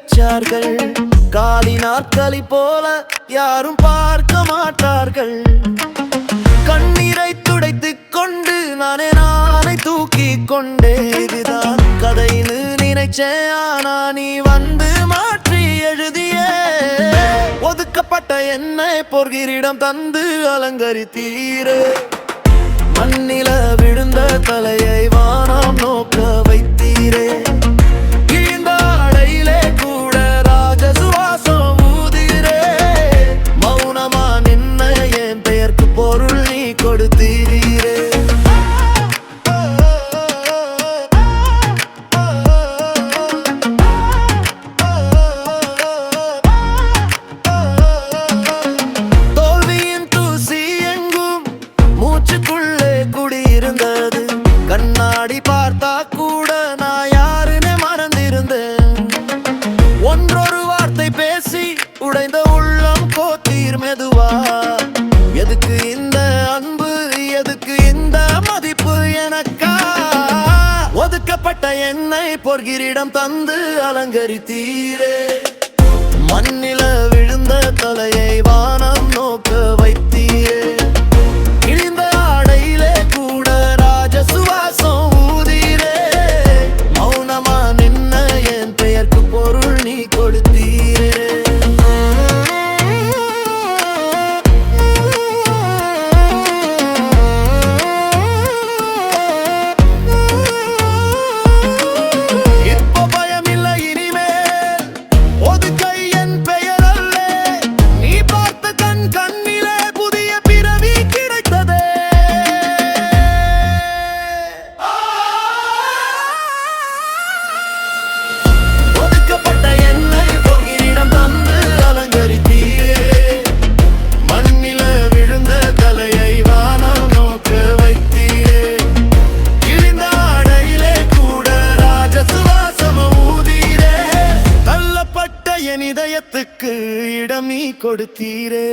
வச்சார்கள். காலி நாற்களி போல யாரும் பார்க்க மாட்டார்கள். கண்ணீரை துடைத்துக் கொண்டு நானே தூக்கி கொண்டே இதுதான் கதைன்னு நினைச்சேன். ஆனா நீ வந்து மாற்றி எழுதியே. ஒதுக்கப்பட்ட என்னை பொற்கிரீடம் தந்து அலங்கரித்தீரே. மண்ணில விழுந்த தலையை வானம் நோக்க வைத்தீரே. கிழிந்த அடையிலே கூட ராஜ சுவாசம் ஊதீரே. மௌனமா நின்ன என் பெயருக்கு பொருள் நீ கொடுத்தீரே. தோல்வியின் தூசி எங்கும் மூச்சுக்குள்ளே குடியிருந்தது. கண்ணாடி பார்த்தா கூட நான் யாருன்னு மறந்திருந்தேன். ஒன்றொரு வார்த்தை பேசி உடைந்த உள்ளம் கோத்தீர் மெதுவா. எதுக்கு இந்த அன்பு, எதுக்கு இந்த மதிப்பு எனக்கா? ஒதுக்கப்பட்ட என்னை பொற்கிரீடம் தந்து அலங்கரித்தீரே. மண்ணில விழுந்த தலையை வானம் நோக்க வைத்தீரே. கிழிந்த ஆடையிலே கூட ராஜ சுவாசம் ஊதீரே. மௌனமா நின்ன என் பெயருக்கு பொருள் நீ கொடுத்தீரே. இப்போ பயமில்லை இனிமேல், ஒதுக்கை என் பெயர் அல்ல. நீ பார்த்த கண்ணிலே புதிய பிறவி கிடைத்ததே. ஒதுக்கப்பட்ட என்னை பொற்கிரீடம் தந்து அலங்கரித்தீரே. மண்ணில விழுந்த தலையை வானம் நோக்க வைத்தீரே. கிழிந்த ஆடையிலே கூட ராஜ சுவாசம் ஊதீரே. தள்ளப்பட்ட என் இதயத்துக்கு இடம் நீ கொடுத்தீரே.